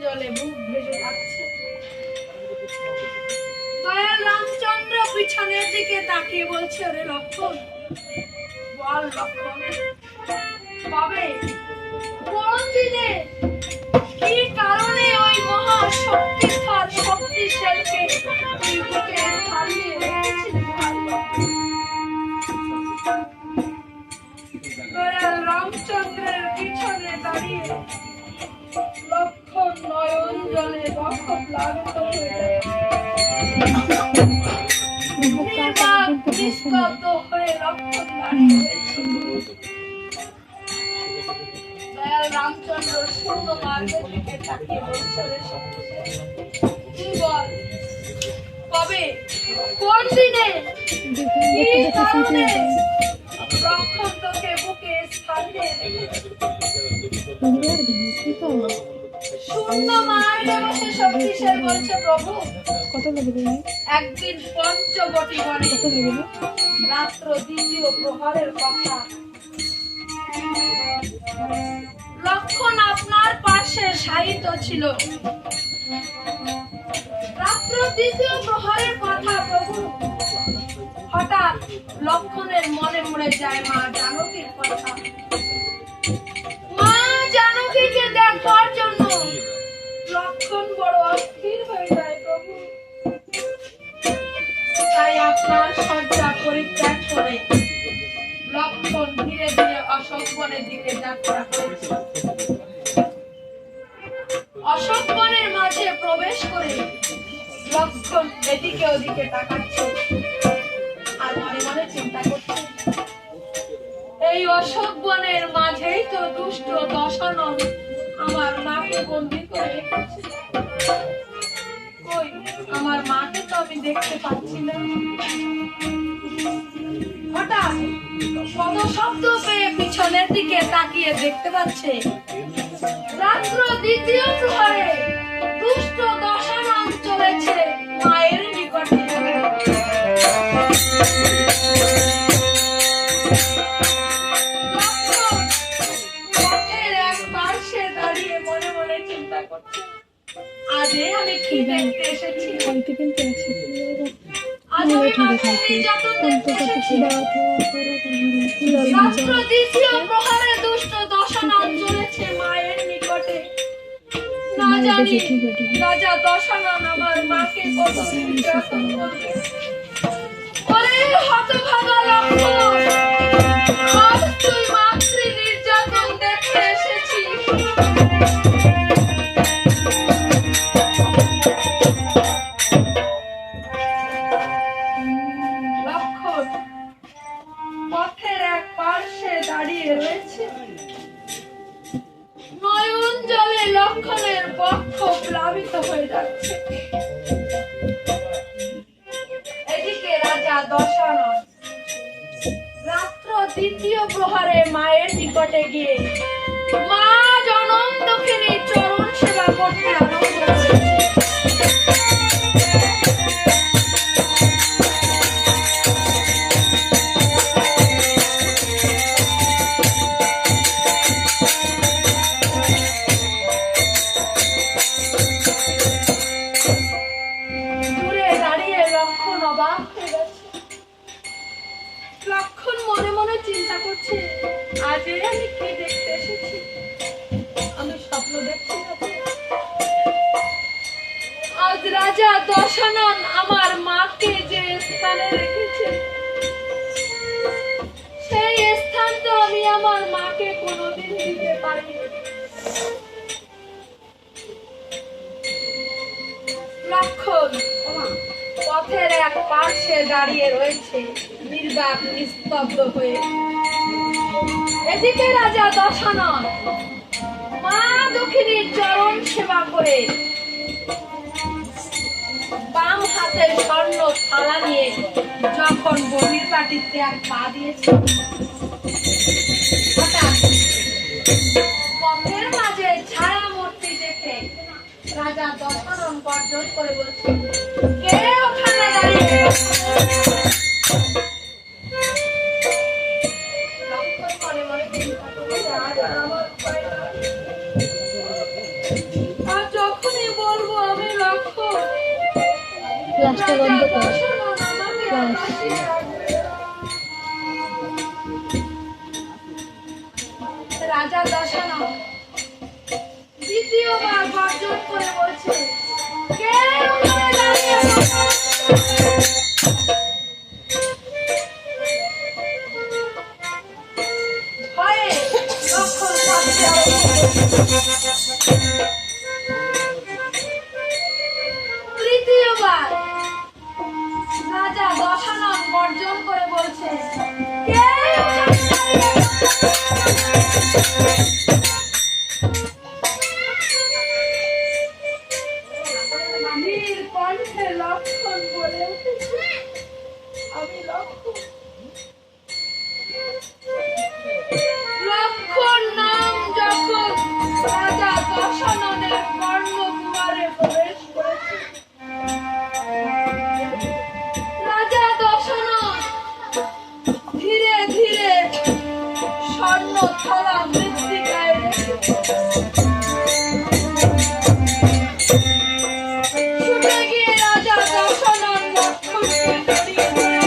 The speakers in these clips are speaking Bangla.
জলে বুক ভেসে যাচ্ছে। দয়াল রামচন্দ্র পিছনের দিকে তাকিয়ে বলছে, ওরে লক্ষণ, বল লক্ষণ, কবে কোন দিনে কি কারণে ওই মহা শক্তিধর শক্তিশালীকে তুই বুকে হারিয়ে রেখেছিলি? দয়াল রামচন্দ্রের পিছনে দাঁড়িয়ে লক্ষণ নয়ন জলে প্লাবিত হয়ে নিস্তব্ধ হয়ে লক্ষণ দাঁড়িয়ে রয়েছিল। দয়াল রামচন্দ্র শূন্য মার্গের দিকে তাকিয়ে বলছে, তুই বল কবে কোন দিনে কি কারণে লক্ষণ তোকে বুকে স্থান দিয়ে রেখেছিল? শূন্য মার্গে বসে শক্তিশাল বলছে, প্রভু একদিন পঞ্চবটি বনে রাত্র দ্বিতীয় প্রহরের কথা, লক্ষণ আপনার পাশে শায়িত ছিল। রাত্র দ্বিতীয় প্রহরের কথা প্রভু। হঠাৎ লক্ষণের মনে পড়ে যায় মা জানকীর কথা। মা জানকীকে দেখার জন্য লক্ষণ বড় অস্থির হয়ে যায় প্রভু। তাই আপনার শয্যা পরিত্যাগ করে লক্ষণ ধীরে ধীরে অশোক বনের দিকে যাত্রা করেছে। অশোক বনের মাঝে প্রবেশ করে লক্ষণ এদিকে ওদিকে তাকাচ্ছে আর মনে মনে চিন্তা করছে, এই অশোক বনের মাঝেই তো দুষ্ট দশানন আমার মাকে বন্দী করে রেখেছে। কই আমার মাকে তো আমি দেখতে পাচ্ছি না। হঠাৎ পদ শব্দ পেয়ে পিছনের দিকে তাকিয়ে দেখতে পাচ্ছে রাত্র দ্বিতীয় প্রহরে দুষ্ট দশানন চলেছে মায়ের নিকটে। পথের এক পার্শ্বে দাঁড়িয়ে মনে মনে চিন্তা করছে, আজে আমি কি দেখতে এসেছি? আজ আমি মাকে নির্যাতন দেখতে এসেছি। রাত্র দ্বিতীয় প্রহরে দুষ্ট দশানন চলেছে মায়ের নিকটে। না জানি রাজা দশানন আমার মাকে কত নির্যাতন করবে। ওরে হতভাগা লক্ষণ, আজ তুই মাতৃ নির্যাতন দেখতে এসেছিস। লক্ষণ পথের এক পার্শ্বে দাঁড়িয়ে রয়েছে। নয়ন জলে লক্ষণের বক্ষ প্লাবিত হয়ে যাচ্ছে। এদিকে রাজা দশানন রাত্র দ্বিতীয় প্রহরে মায়ের নিকটে গিয়ে মা জনম দক্ষিণী চরণ সেবা করতে আরম্ভ করেছে। লক্ষণ মনে মনে চিন্তা করছে, আজে আমি কি দেখতে এসেছি? আমি স্বপ্ন দেখছি না। আজ রাজা দশানন আমার মাকে যে স্থানে রেখেছে, সেই স্থান তো আমি আমার মাকে কোনোদিন দিতে পারি। লক্ষণ পথের এক পার্শ্বে দাঁড়িয়ে রয়েছে নির্বাক নিস্তব্ধ হয়ে। এদিকে রাজা দশানন মা দক্ষিণীর চরণ সেবা করে বাম হাতে স্বর্ণ থালা নিয়ে যখন বহির বাটিতে এক পা দিয়েছে, হঠাৎ পথের মাঝে ছায়া মূর্তি দেখে রাজা দশানন গর্জন করে বলছে, কে ওখানে দাঁড়িয়ে? লক্ষণ মনে মনে চিন্তা করছে, আজ আমার উপায় নাই। ফ্ল্যাশটা বন্ধ কর। ফ্ল্যাশ। রাজা দশানন দ্বিতীয়বার গর্জন করে বলছে, কেউ নয় দাঁড়িয়ে থাকো। ভয়ে লক্ষণ কাঁপতে আরম্ভ করছে। তৃতীয়বার রাজা দশানন গর্জন করে বলছে, কেউ নয় দাঁড়িয়ে থাকো। নীল কণ্ঠে লক্ষণ বলে উঠেছে, আমি লক্ষণ। লক্ষণ নাম যখন রাজা দশাননের কর্ণকুমারে প্রবেশ করেছে, রাজা দশানন ধীরে ধীরে স্বর্ণ থালা মৃত্তিকায় রেখে ছুটে গিয়ে রাজা দশানন লক্ষণকে জড়িয়ে ধরে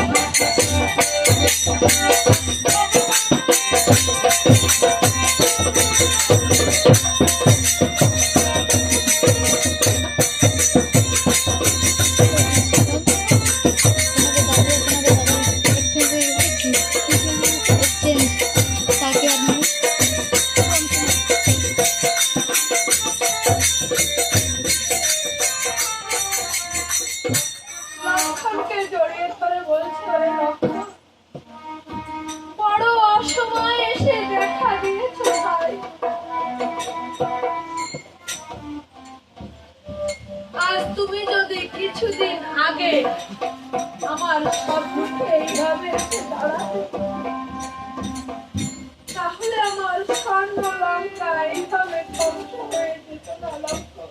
লক্ষণকে জড়িয়ে ধরে বলছে, "ওরে লক্ষণ, বড় অসময়ে এসে দেখা দিয়েছো ভাই। আজ তুমি যদি কিছুদিন আগে আমার সম্মুখে এইভাবে এসে দাঁড়াতে, তাহলে আমার স্বর্ণ লঙ্কা এইভাবে ধ্বংস হয়ে যেত না লক্ষণ।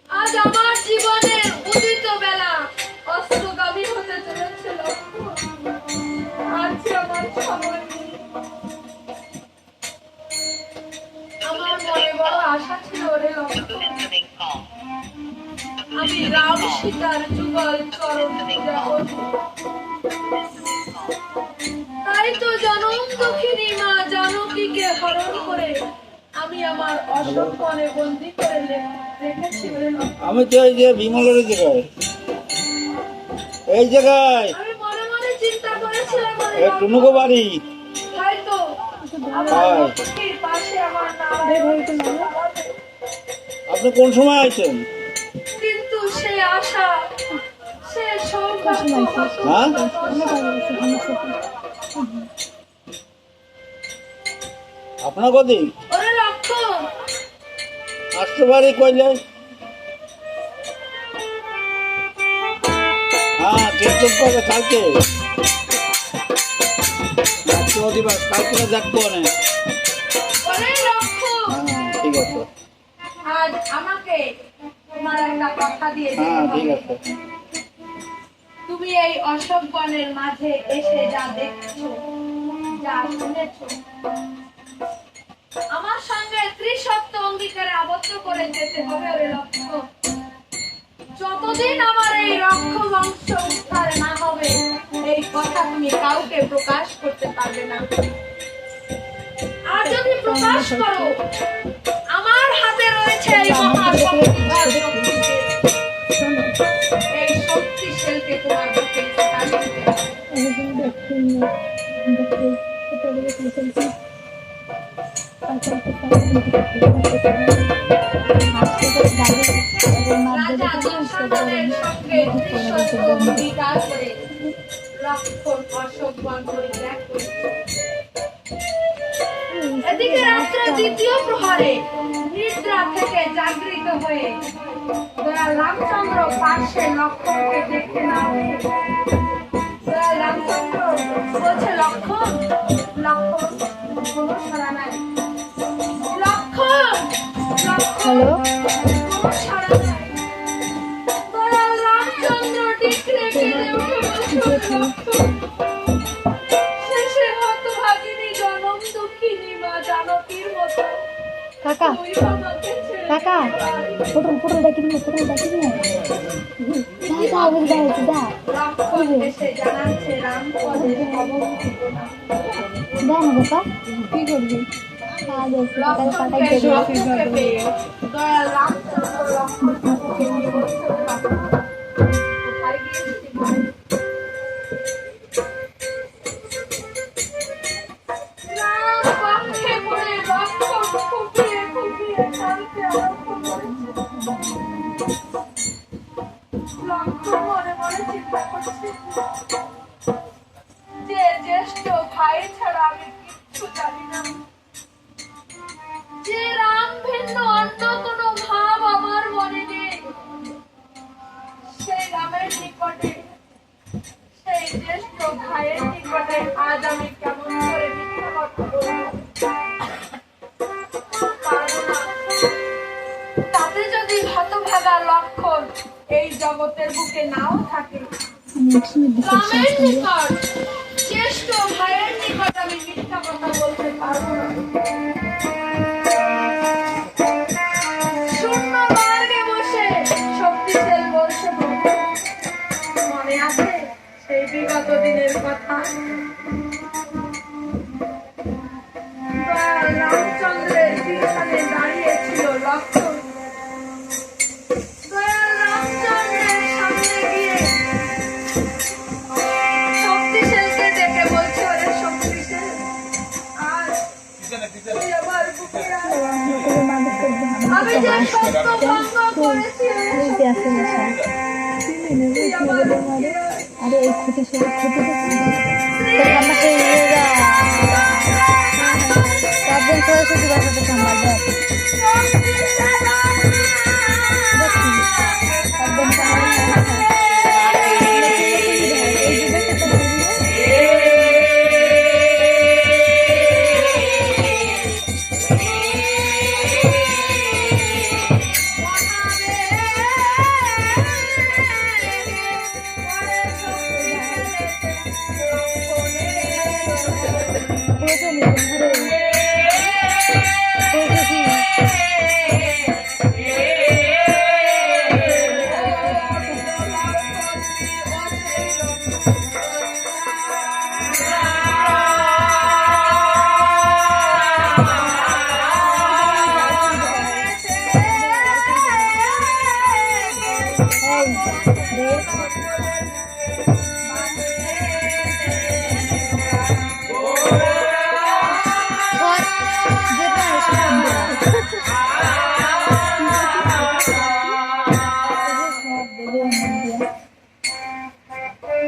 আজ আমার জীবনের উদিত বেলা অস্তগামী হতে চলেছে লক্ষণ। আজ আমার সময় নেই। আমার মনে বড় আশা ছিল ওরে লক্ষণ, আমি রাম সীতার যুগল চরণ পূজা করব। তাই তো জনম দুঃখিনী মা জানকীকে হরণ করে আমি আমার অশোক বনে বন্দি করে রেখেছি ওরে লক্ষণ। আমি তো এই যে বিমলের জায়গায়, এই জায়গায় আমি মনে মনে চিন্তা করেছিলাম ওরে এই টুনুকো বাড়ি। হয়তো আমার হ্যাঁ। লক্ষ্মীর পাশে আমার নাম হয়তো দাঁড়াবে। আপনি কোন সময় আছেন? কিন্তু সে আশা, সে সৌভাগ্য হ্যাঁ? আপনার কদি ওরে লক্ষণ, আসতে পারি কইলে? হ্যাঁ, কিন্তু কবে কালকে দিবাস, কালকে দেখবো না। ওরে লক্ষণ, হ্যাঁ, ঠিক আছে। আজ আমাকে তোমার একটা কথা দিয়ে হ্যাঁ, যেতে ঠিক হবে। আছে। তুমি এই অশোক বনের মাঝে এসে যা দেখছো, যা শুনেছো, আমার সঙ্গে ত্রিসত্য অঙ্গীকারে আবদ্ধ করে যেতে হবে ওরে লক্ষণ। যতদিন আমার এই রক্ষ বংশ উদ্ধার না হবে, এই কথা তুমি কাউকে প্রকাশ করতে পারবে না। আর যদি প্রকাশ করো, আমার হাতে রয়েছে এই মহাশক্তিধর শক্তিকে। এই শক্তিশালকে তোমার বুকে স্থান দিতে হবে। রাজা দশরথের সঙ্গে ত্রিসত্য অঙ্গীকার করে লক্ষণ অশোক বন পরিত্যাগ করেছে। এদিকে রাত্রে দ্বিতীয় প্রহরে নিদ্রা থেকে জাগৃত হয়ে দয়াল রামচন্দ্র পাশে লক্ষণকে দেখতে না উঠে দয়াল রামচন্দ্র বলছে, লক্ষণ, লক্ষণ, কোনো সাড়া নাই। লক্ষণ, লক্ষণ, কোনো সাড়া নাই। দয়াল রামচন্দ্র টিকরে কেঁদে উঠে বলছে, লক্ষণ, শেষে হতভাগিনী জনম দুঃখিনী মা জানকীর মতো কাকা তুই আমাকে ছেড়ে কাকা পটল ডাকিবি না যা বুঝতে হচ্ছে যা লক্ষণ এসে জানাচ্ছে রামপদের খবর ঠিকানা। যা না বাবা কি করবি কাজ আছে কাকার কাটাই লক্ষণকে করবি সম্মুখে পেয়ে দয়াল রামচন্দ্র লক্ষণকে নিয়ে বলছে, কোথায় গিয়েছিলি ভাই? রাম পক্ষে পড়ে লক্ষণ ফুঁপিয়ে ফুঁপিয়ে কাঁদতে আরম্ভ করেছে। লক্ষণ মনে মনে চিন্তা করছে, যে জ্যেষ্ঠ ভাই ছাড়া আমি কিচ্ছু জানি না, যে রাম ভিন্ন অন্য কোনো ভাব আমার মনে নেই, সেই রামের নিকটে, সেই জ্যেষ্ঠ ভাইয়ের নিকটে আজ আমি কেমন করে মিথ্যা কথা বলবো? পারবো না। তাতে যদি হতভাগা লক্ষণ এই জগতের বুকে নাও থাকে, রামের নিকট, জ্যেষ্ঠ ভাইয়ের নিকট আমি মিথ্যা কথা বলতে পারবো না। শূন্য মার্গে বসে শক্তিশাল বলছে, মনে আছে সেই বিগত দিনের কথা? দয়াল রামচন্দ্রের পিছনে দাঁড়িয়েছিল লক্ষণ। দয়াল রামচন্দ্রের সামনে গিয়ে শক্তিশালকে ডেকে বলছে, ওরে শক্তিশাল, আজ তুই আমার বুকে আয়। আমি যে সত্য ভঙ্গ করেছি, তুই আমার বুকে আয়। আরে এই খুঁটি সরে খুঁটি চারজন সরস্বতী বাসাতে সম্ভব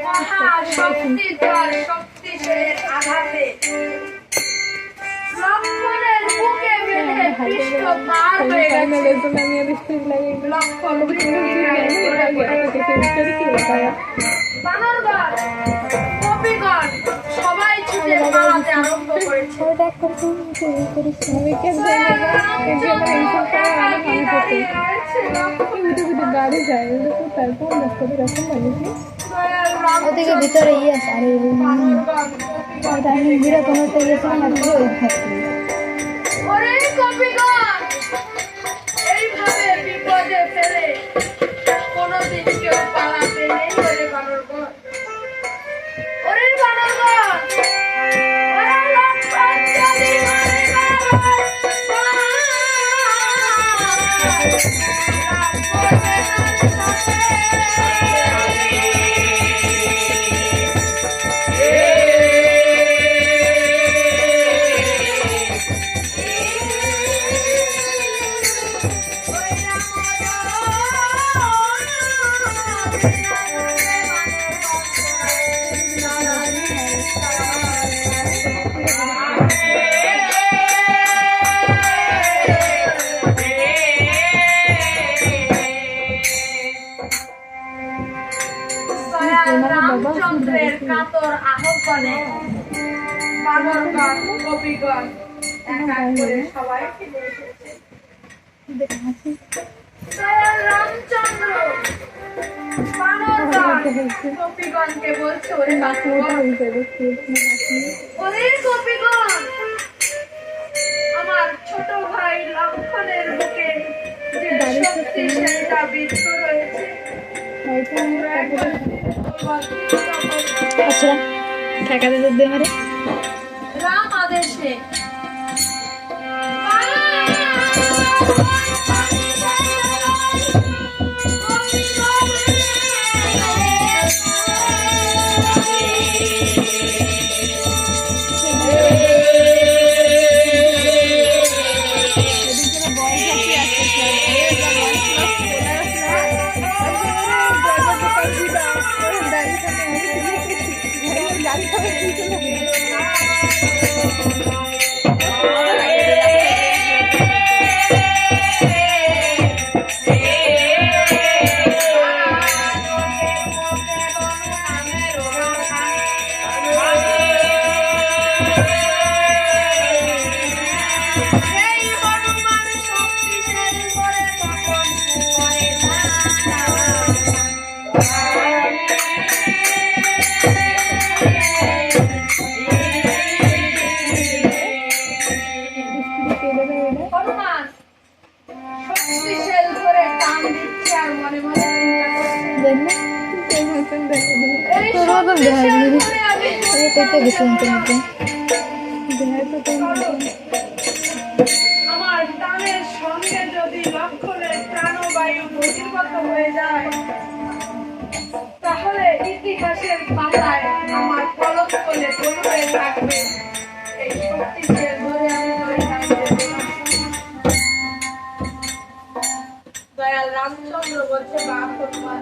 মহাশক্তিধর শক্তিশালীর আঘাতে লক্ষণের বুকে বেঁধে পৃষ্ঠ পার হয়ে গেছে। লক্ষণ বানরগণ, গোপীগণ সবাই ছুটে পালাতে আরম্ভ করেছে। গাড়ি যায় ওদিকে ভিতরে ইয়ে আছে আরে ওটা আমি বিরা কোনো গেছিলাম আর ওই থাকতে ওরে গোপীগণ, এইভাবে বিপদে ফেলে কোনোদিন কেউ পালাতে নেই। ওরে বানরগণ, ওরে বানরগণ, ওরে লক্ষণ চলি মারে রামচন্দ্রের কাতর আহ্বানে বানরগণ, গোপীগণ এক এক করে সবাই ফিরে এসেছে। দয়াল রামচন্দ্র বানরগণ, গোপীগণকে বলছে, ওরে বানরগণ, ওরে গোপীগণ, আমার ছোট ভাই লক্ষণের বুকে শক্তিশালীটা বৃদ্ধ রয়েছে। হয়তো আমি একবার আচ্ছা টাকা দিতে দে আমারে রাম আদেশে হনুমান শক্তিশাল ধরে টান দিচ্ছে আর মনে মনে চিন্তা করছে এই তোর মতন দেখাই শক্তিশাল দিবি ধরে আমি আমি কইতে গেছিলাম তোর মতন দেখাই তো তোর মতন আমার টানের সঙ্গে যদি লক্ষণের প্রাণবায়ু বহির্গত হয়ে যায় তাহলে ইতিহাসের পাতায় আমার পলক বলে হয়ে থাকবে এই শক্তিশাল ধরে আমি দয়াল রামচন্দ্র বলছে বাপ হনুমান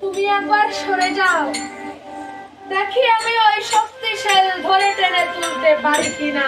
তুমি একবার সরে যাও দেখি আমি ওই শক্তিশাল ধরে টেনে তুলতে পারি কিনা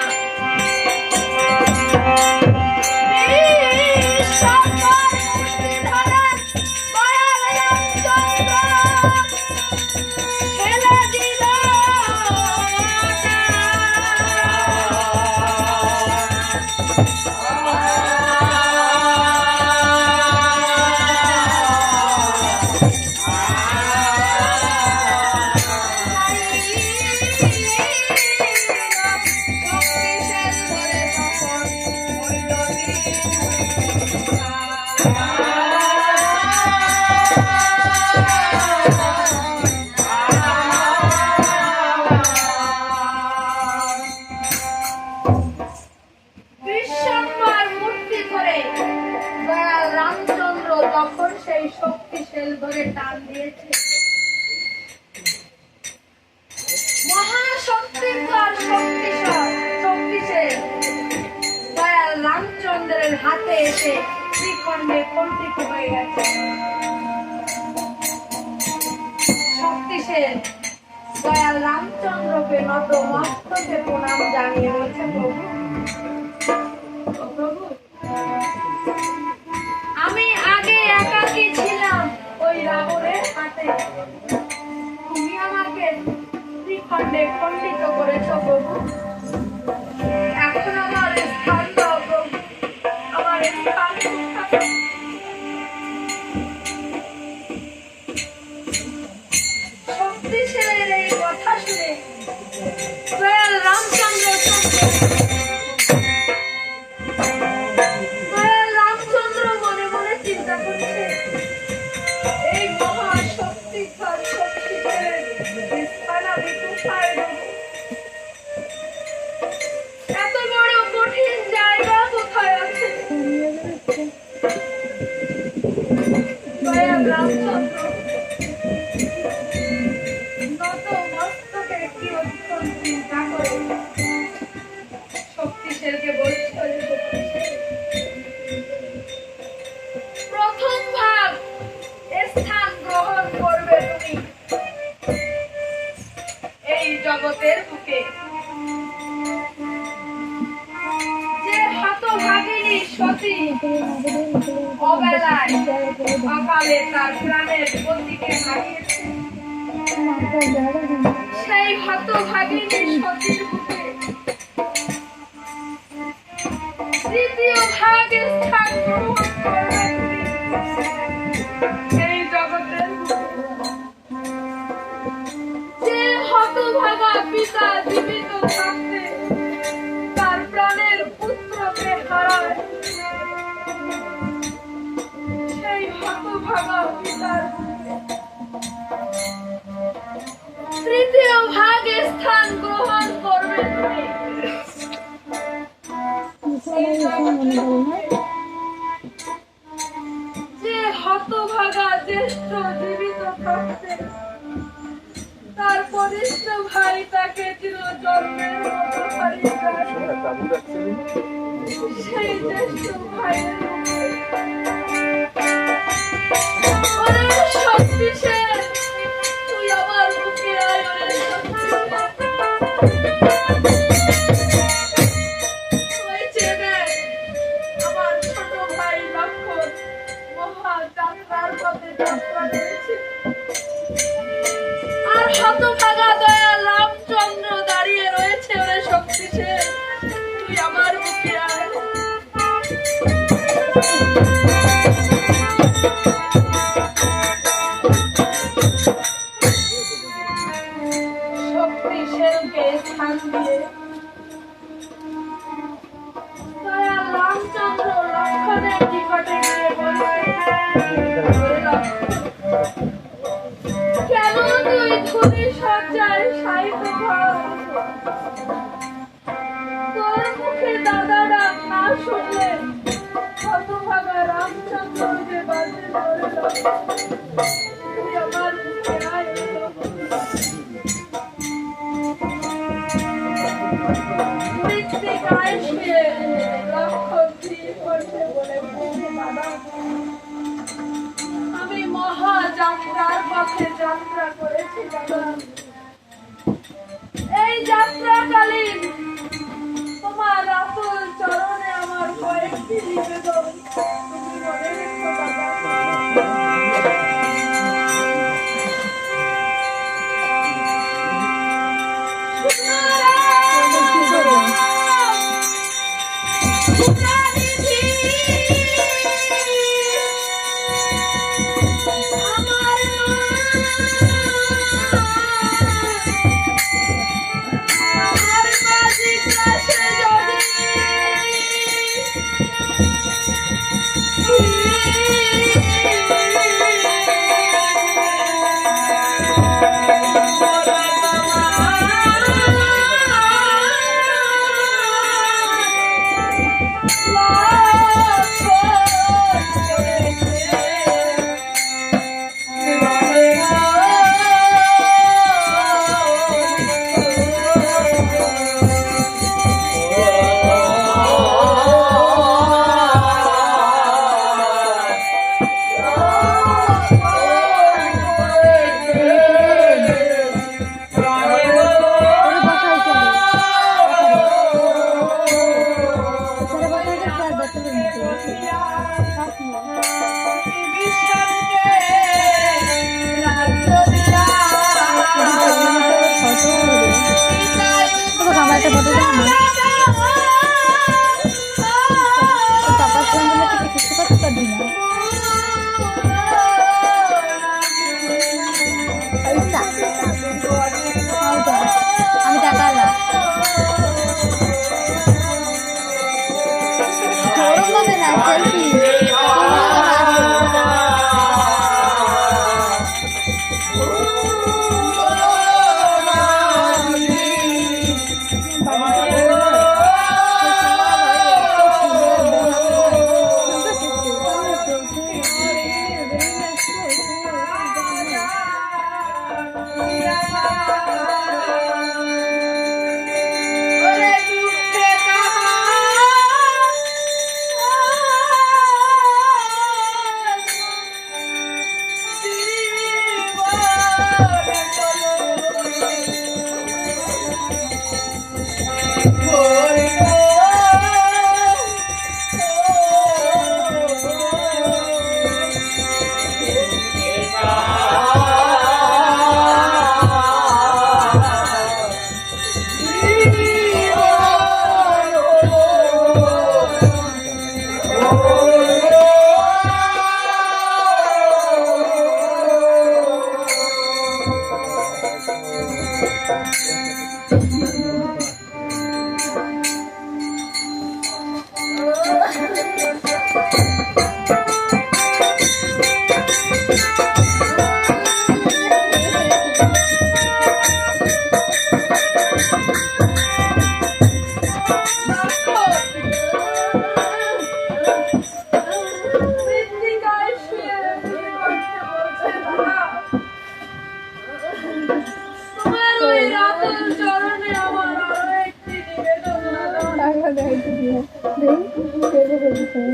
তখন সেই শক্তিশাল ধরে টান দিয়েছে মহাশক্তিধর শক্তিশাল দয়াল রামচন্দ্রের হাতে এসে শ্রীখণ্ডে খণ্ডিত হয়ে গেছে শক্তিশাল দয়াল রামচন্দ্রকে নত মস্তকে প্রণাম জানিয়ে বলছে প্রভু ও প্রভু আমি আগে একাকী ছিলাম ওই রাবণের হাতে তুমি আমাকে শ্রীখণ্ডে খণ্ডিত করেছো প্রভু এখন আমার স্থান দাও প্রভু আমার স্থান শক্তিশালের এই কথা শুনে দয়াল রামচন্দ্র চিন্তা করছে এই মহাশক্তিধর শক্তিশালের স্থান আমি কোথায় দেব এত বড় কঠিন জায়গা কোথায় আছে দয়াল রামচন্দ্র নত মস্তকে কিয়ৎক্ষণ চিন্তা করে শক্তিশালকে বলছে প্রথম ভাগ স্থান গ্রহণ করবে তুমি এই জগতের বুকে যে হতভাগিনী সতী অবেলায় অকালে তার প্রাণের পতিকে হারিয়েছে সেই হতভাগিনী সতীর বুকে তৃতীয় ভাগ স্থান গ্রহণ করবে এই জগতের যে হতভাগা পিতা জীবিত থাকতে তার প্রাণের পুত্রকে হারায় মনে পড়ে না। যে হতভাগা জ্যেষ্ঠ জীবিত থাকতে তার কনিষ্ঠ ভাই তাকে চিরজন্মের মতো হারিয়ে যায়। সেই জ্যেষ্ঠ ভাইয়ের ওরে শক্তিশের, তুই আমার বুকে আয় ওরে শক্তিশের। ওই চেনে আমার ছোট ভাই লক্ষণ মহা যাত্রার পথে যাত্রা করেছে। আর হতভাগা দয়াল রামচন্দ্র দাঁড়িয়ে রয়েছে ওরে শক্তিশের, তুই আমার বুকে আয়। শক্তিশেরকে স্থান দিয়ে দয়াল রামচন্দ্র লক্ষণের নিকটে গিয়ে বলছে, ওরে লক্ষণ, কেন তুই ধনী সজ্জায় শায়িত ঘর? তোর মুখে দাদা ডাক না শুনলে হতভাগা রামচন্দ্র যে বাজে ধরে তুই আমার মুখে আয়। মৃত্তিকায় শুয়ে লক্ষণ ধীর কণ্ঠে বলে উঠেছে, দাদা, আমি মহা যাত্রার পথে যাত্রা করেছি দাদা। এই যাত্রাকালীন তোমার আতুল চরণে আমার কয়েকটি নিবেদন তুমি মনে রেখো দাদা।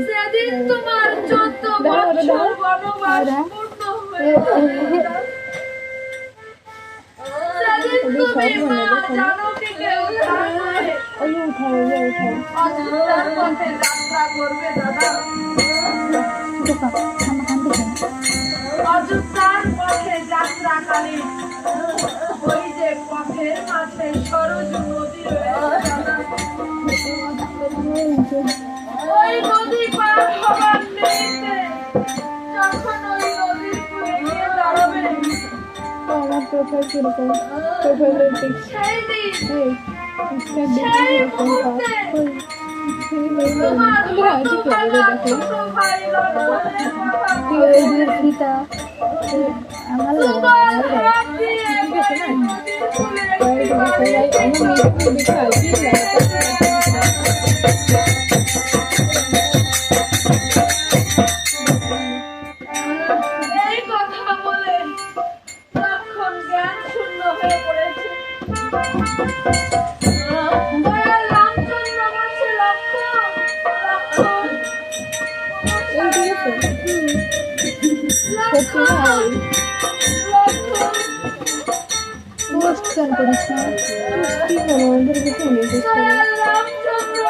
সেদিন তোমার 14 বছর বনবাস পূর্ণ হয়েছে। সেদিন তুমি মা জানকীকে উদ্ধার করে অযোধ্যার পথে যাত্রা করবে দাদা। অযোধ্যার পথে যাত্রাকালে ওই যে পথের মাঝে সরযূ নদী রয়েছে দাদা, ওই নদী পার হবার নিমিত্তে যখন ওই নদীর কূলে গিয়ে দাঁড়াবে, সেই দিন সেই মুহূর্তে তোমার হতভাগা ছোট ভাই লক্ষ্মণের কথা সুগন্ধ হাত দিয়ে ওই নদীর কূলে একটি এই কথা বলে লক্ষণ জ্ঞান শূন্য হয়ে পড়েছে। দয়াল রামচন্দ্র বলছে, লক্ষণ লক্ষণ লক্ষণ লক্ষণ দয়াল রামচন্দ্র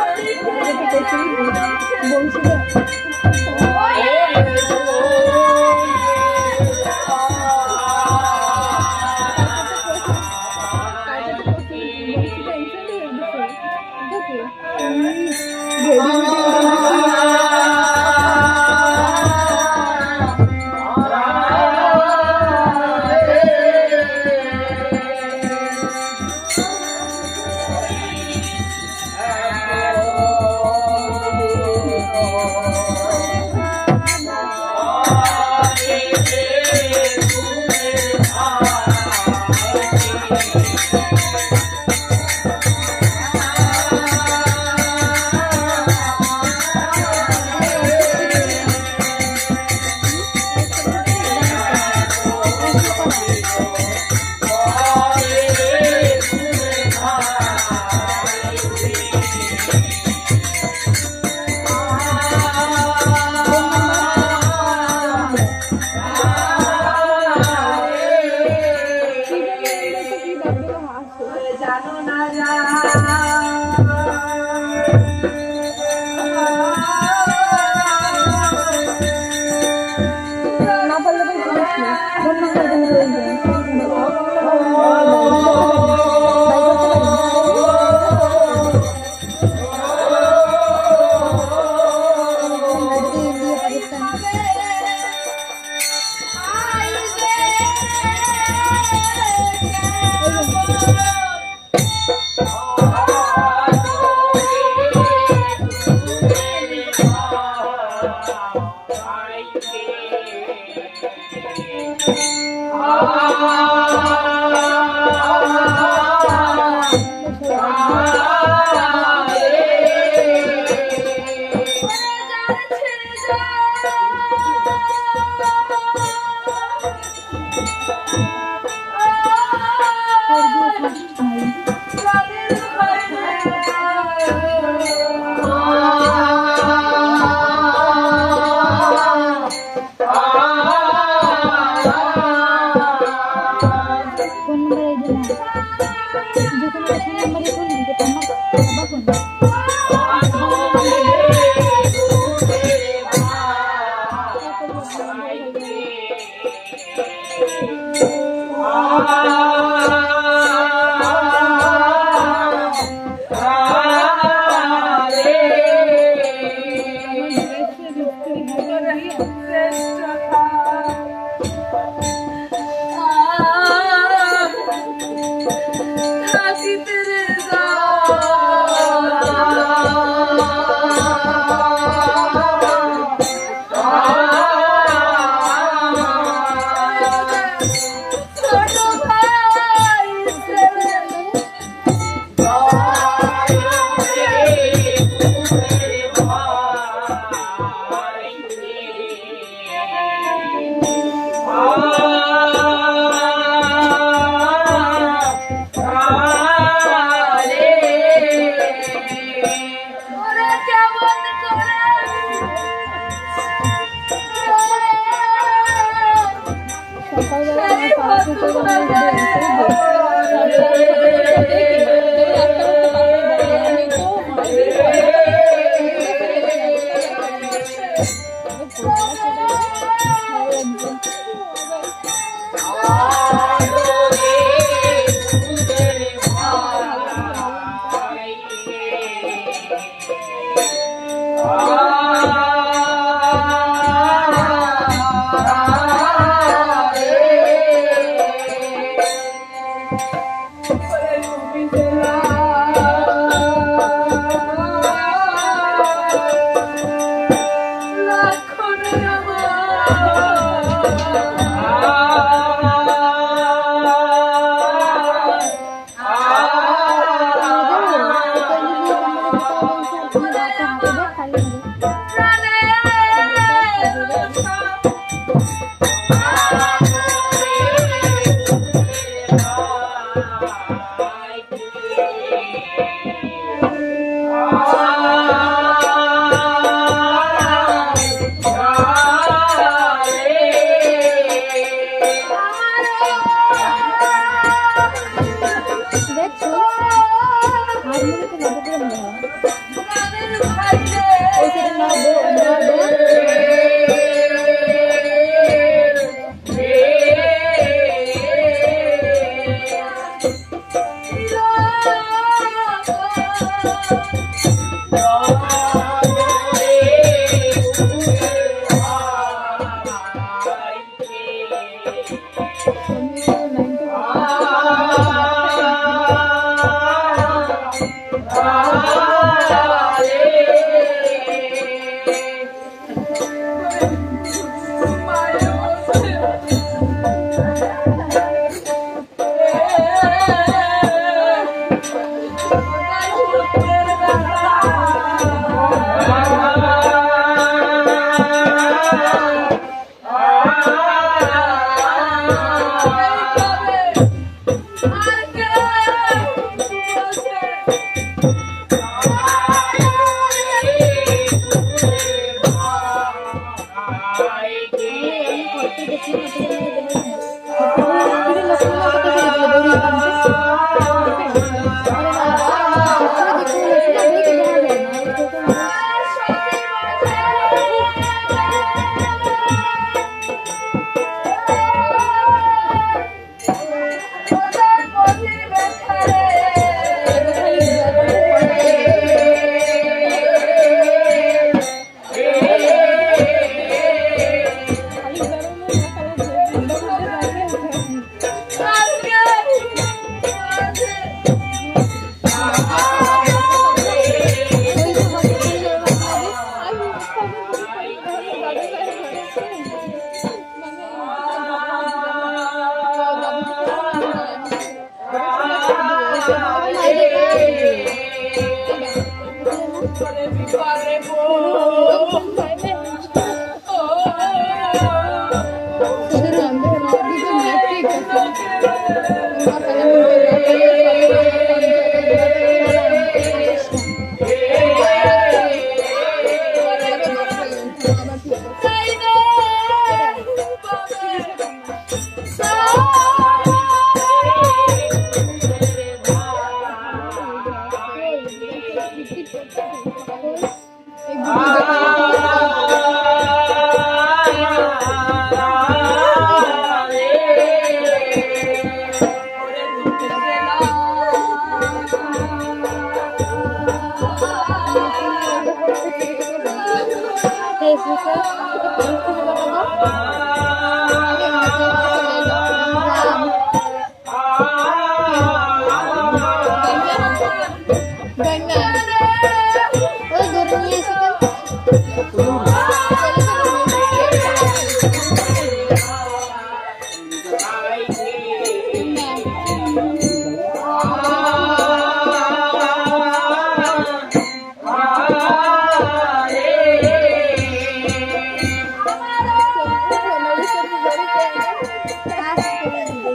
জানো না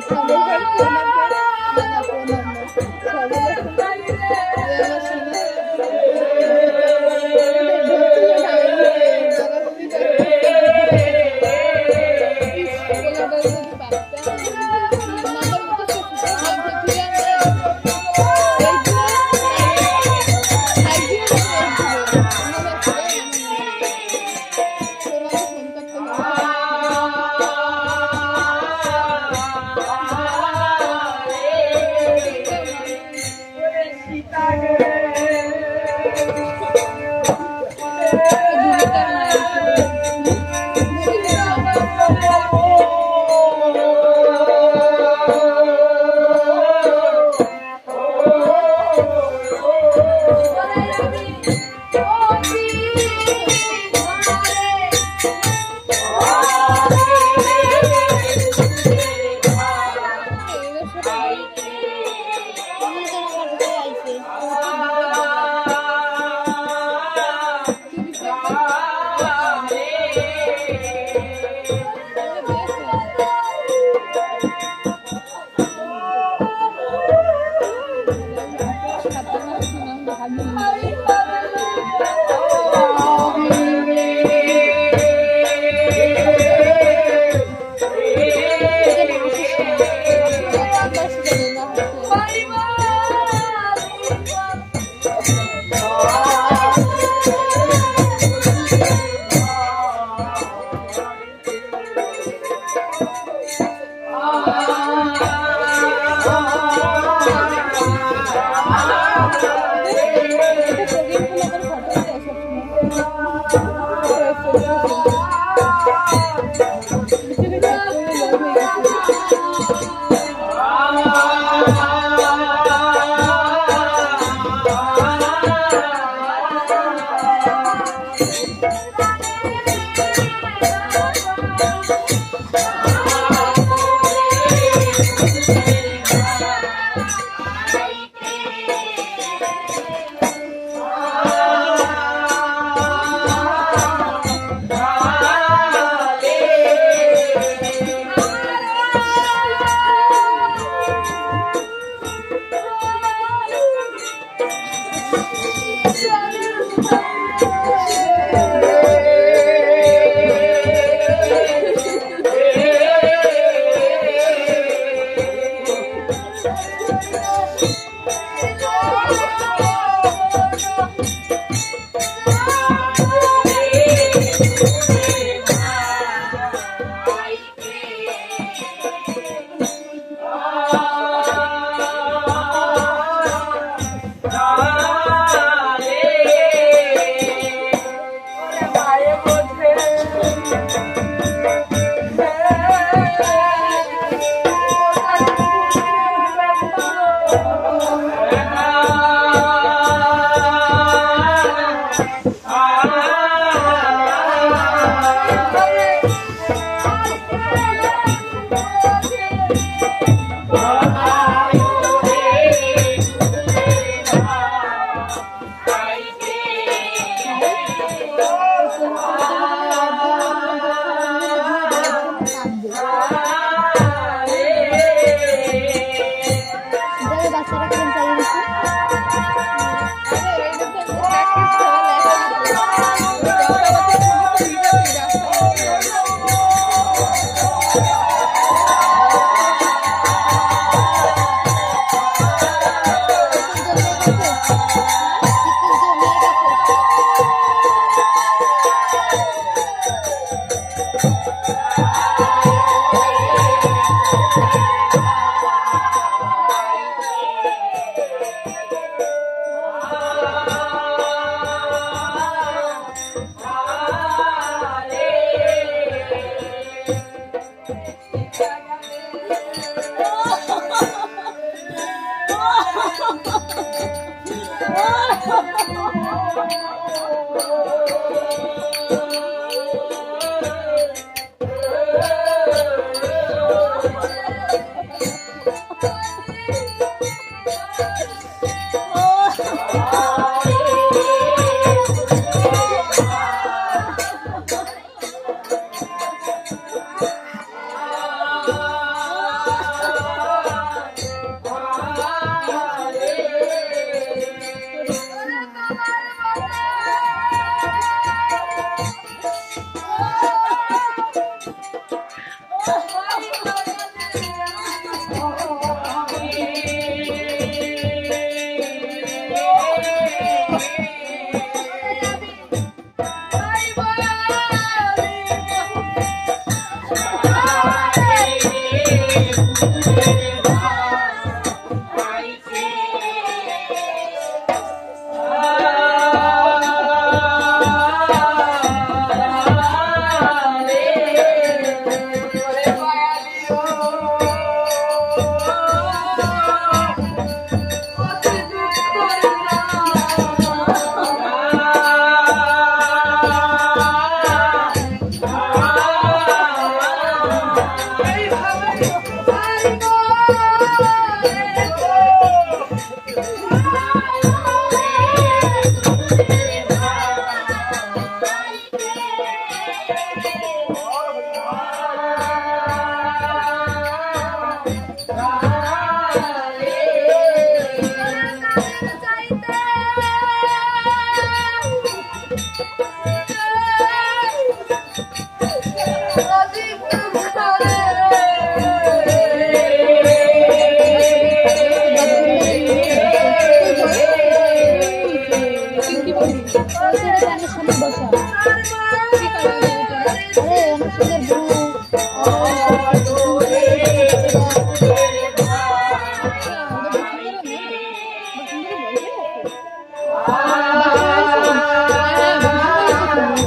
সকালবেলা আমার পাড়া থেকে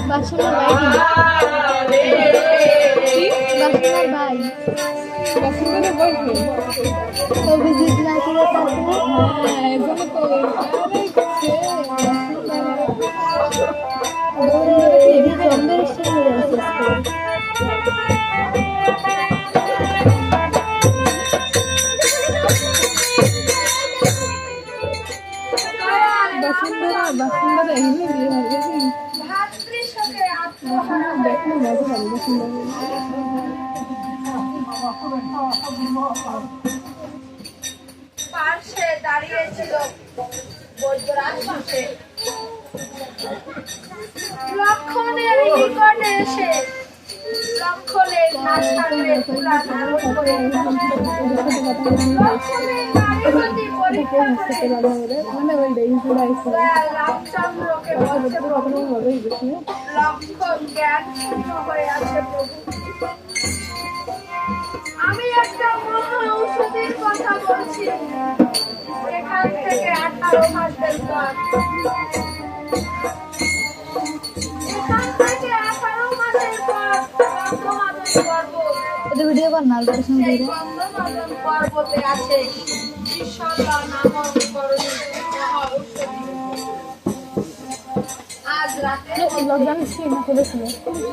বাসুনার ভাই বাসুনার ভাই বসুন্ধরা বয়ফ্রেন্ড। অভিজিৎ নাচিয়ে তাকে হ্যাঁ, এজন্য তো চন্দ্রের সঙ্গে আছে বসুন্ধরা এমনি বিয়ে হবে কি? ভাতৃশোকে বসুন্ধরা দেখলে মজা হবে বসুন্ধরা। পাশে দাঁড়িয়েছিল বৈদ্যরাজ পাশে লক্ষণের নিকটে এসে লক্ষণের নাসাগ্রে তুলা ধারণ করে লক্ষণের নারীবতী পরীক্ষা করে মানে ওই ডেইজুর আইসা দয়াল রামচন্দ্রকে বলছে প্রভু ভালোই বেশি। লক্ষণ জ্ঞান শূন্য হয়ে আছে প্রভু। আমি একটা মহা ঔষধির কথা বলছি। এখান থেকে 18 মাসের পর এখান থেকে 18 মাসের পর গন্ধমাদন পর্বত, এটা ভিডিও কর না ওর সঙ্গে সেই গন্ধমাদন পর্বতে আছে ঈশ্বরলা নামক করণীয় মহা ঔষধি। আজ রাতে লকডাউন ছিল না করেছিল।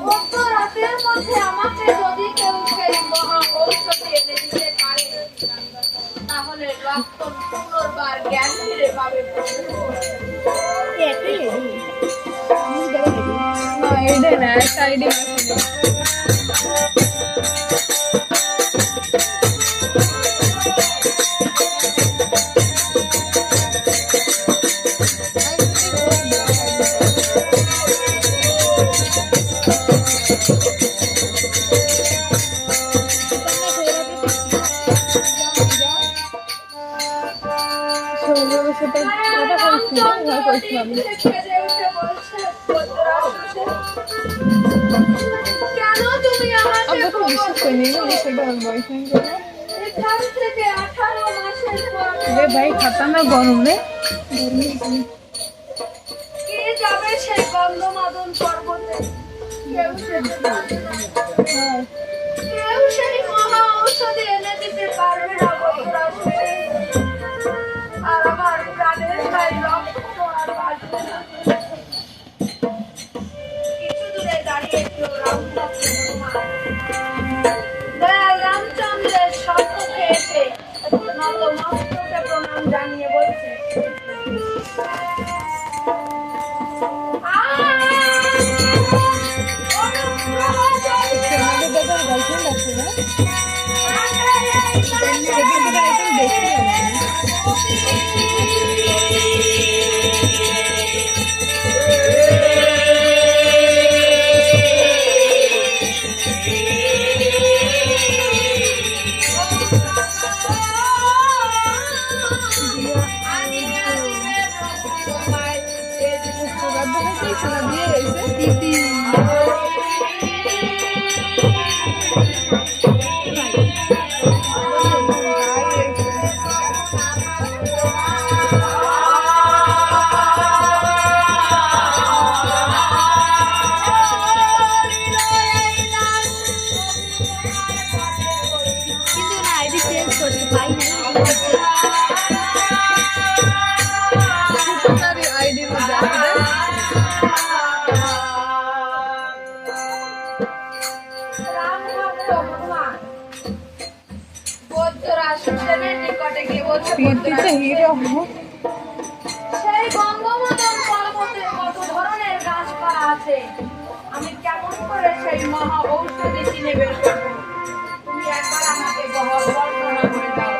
গত রাতের মধ্যে আমাকে যদি কেউ সেই মহা ঔষধি এনে দিতে পারে তাহলে লক্ষণ পুনর্বার জ্ঞান ফিরে পাবে। না এইটাই না, একটা আইডিয়া আছে। কেন তুমি আমাকে আমি তো বিশ্বাস করিনি না সেটা ওর বয়ফ্রেন্ড। এখান থেকে 18 মাসের পর রে ভাই খাতারনাক গরম রে। কে যাবে সেই গন্ধমাদন পর্বতে? কেউ যেতে পারবে না। কেউ সেই মহা ঔষধি এনে দিতে পারবে না বন্ধুরা শুনে। আর আমার প্রাণের ভাই লক্ষ্য আর বাঁচবে না। কিছু দূরে দাঁড়িয়ে ছিল রামচন্দ্র। দয়াল রামচন্দ্রের সম্মুখে এসে নতমস্তকে প্রণাম জানিয়ে বলছে, আমাদের দাদার গার্লফ্রেন্ড আছে না? সেদিন থেকে আইটেম দেখছিলাম আমি। সুগার দেখাচ্ছি, সুগার দিয়ে রয়েছে। কিন্তু না আইডি চেঞ্জ করতে পাই না আইডির মধ্যে আছে রে। রামভক্ত হনুমান বৌদ্ধরাজ সেনের নিকটে গিয়ে বলছে, প্রীতিতে হিরো। সেই গন্ধমাদন পর্বতে কত ধরনের গাছপালা আছে, আমি কেমন করে সেই মহা ঔষধি চিনে বের করবো? তুমি একবার আমাকে বর্ণনা করে দাও।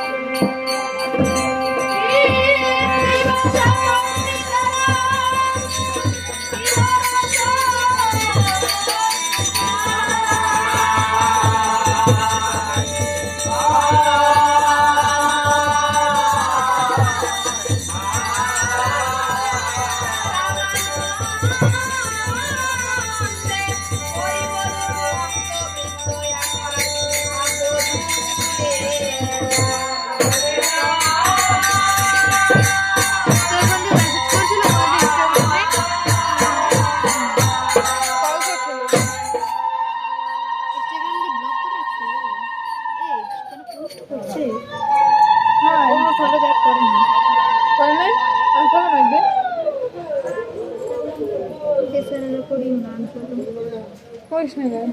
আছে হ্যাঁ কোনো ফলো ব্যাক করে না করে নাই আনফলো মারবে এছাড়া করিও না unfollow। করিস না কেন